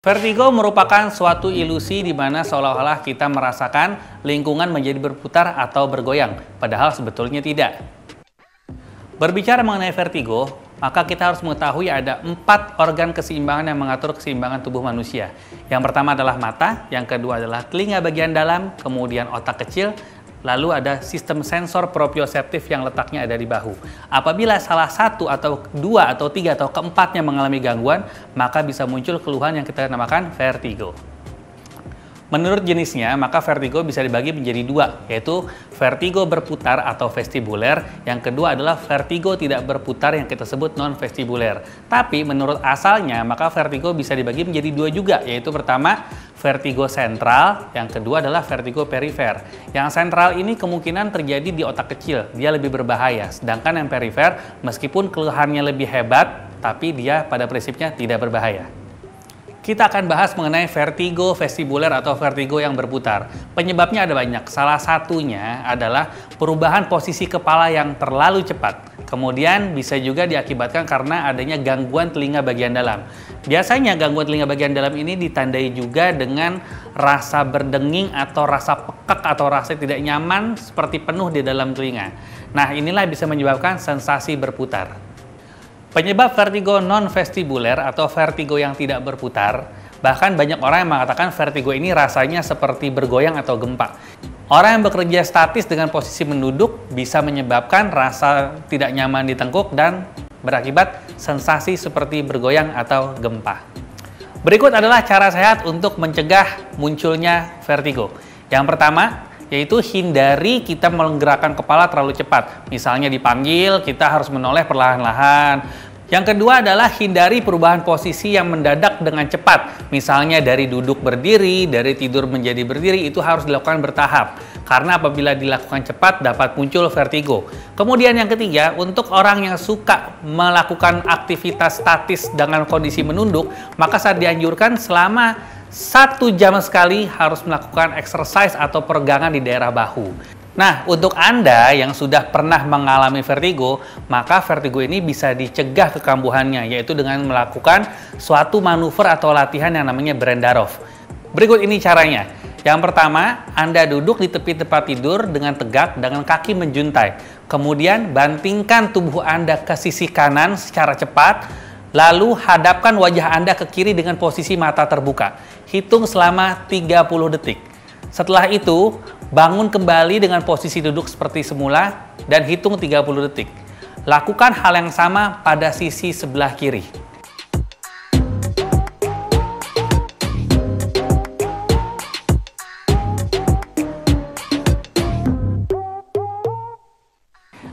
Vertigo merupakan suatu ilusi di mana seolah-olah kita merasakan lingkungan menjadi berputar atau bergoyang, padahal sebetulnya tidak. Berbicara mengenai vertigo, maka kita harus mengetahui ada 4 organ keseimbangan yang mengatur keseimbangan tubuh manusia. Yang pertama adalah mata, yang kedua adalah telinga bagian dalam, kemudian otak kecil, lalu ada sistem sensor proprioseptif yang letaknya ada di bahu. Apabila salah satu atau 2 atau 3 atau keempatnya mengalami gangguan, maka bisa muncul keluhan yang kita namakan vertigo. Menurut jenisnya, maka vertigo bisa dibagi menjadi 2, yaitu vertigo berputar atau vestibuler. Yang kedua adalah vertigo tidak berputar yang kita sebut non-vestibuler. Tapi menurut asalnya, maka vertigo bisa dibagi menjadi 2 juga, yaitu pertama vertigo sentral, yang kedua adalah vertigo perifer. Yang sentral ini kemungkinan terjadi di otak kecil, dia lebih berbahaya. Sedangkan yang perifer, meskipun keluhannya lebih hebat, tapi dia pada prinsipnya tidak berbahaya. Kita akan bahas mengenai vertigo vestibuler atau vertigo yang berputar. Penyebabnya ada banyak. Salah satunya adalah perubahan posisi kepala yang terlalu cepat. Kemudian bisa juga diakibatkan karena adanya gangguan telinga bagian dalam. Biasanya gangguan telinga bagian dalam ini ditandai juga dengan rasa berdenging atau rasa pekak atau rasa tidak nyaman seperti penuh di dalam telinga. Nah, inilah bisa menyebabkan sensasi berputar. Penyebab vertigo non-vestibuler atau vertigo yang tidak berputar, bahkan banyak orang yang mengatakan vertigo ini rasanya seperti bergoyang atau gempa. Orang yang bekerja statis dengan posisi menunduk bisa menyebabkan rasa tidak nyaman di tengkuk dan berakibat sensasi seperti bergoyang atau gempa. Berikut adalah cara sehat untuk mencegah munculnya vertigo. Yang pertama, yaitu hindari kita menggerakkan kepala terlalu cepat. Misalnya dipanggil, kita harus menoleh perlahan-lahan. Yang kedua adalah hindari perubahan posisi yang mendadak dengan cepat. Misalnya dari duduk berdiri, dari tidur menjadi berdiri, itu harus dilakukan bertahap. Karena apabila dilakukan cepat dapat muncul vertigo. Kemudian yang ketiga, untuk orang yang suka melakukan aktivitas statis dengan kondisi menunduk, maka saat dianjurkan selama 1 jam sekali harus melakukan exercise atau peregangan di daerah bahu. Nah, untuk Anda yang sudah pernah mengalami vertigo, maka vertigo ini bisa dicegah kekambuhannya, yaitu dengan melakukan suatu manuver atau latihan yang namanya Brendarov. Berikut ini caranya. Yang pertama, Anda duduk di tepi tempat tidur dengan tegak dengan kaki menjuntai. Kemudian bantingkan tubuh Anda ke sisi kanan secara cepat. Lalu hadapkan wajah Anda ke kiri dengan posisi mata terbuka. Hitung selama 30 detik. Setelah itu, bangun kembali dengan posisi duduk seperti semula dan hitung 30 detik. Lakukan hal yang sama pada sisi sebelah kiri.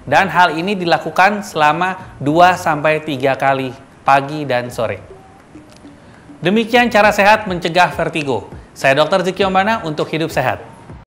Dan hal ini dilakukan selama 2-3 kali. Pagi dan sore. Demikian cara sehat mencegah vertigo. Saya Dr. Ziki Ombana untuk Hidup Sehat.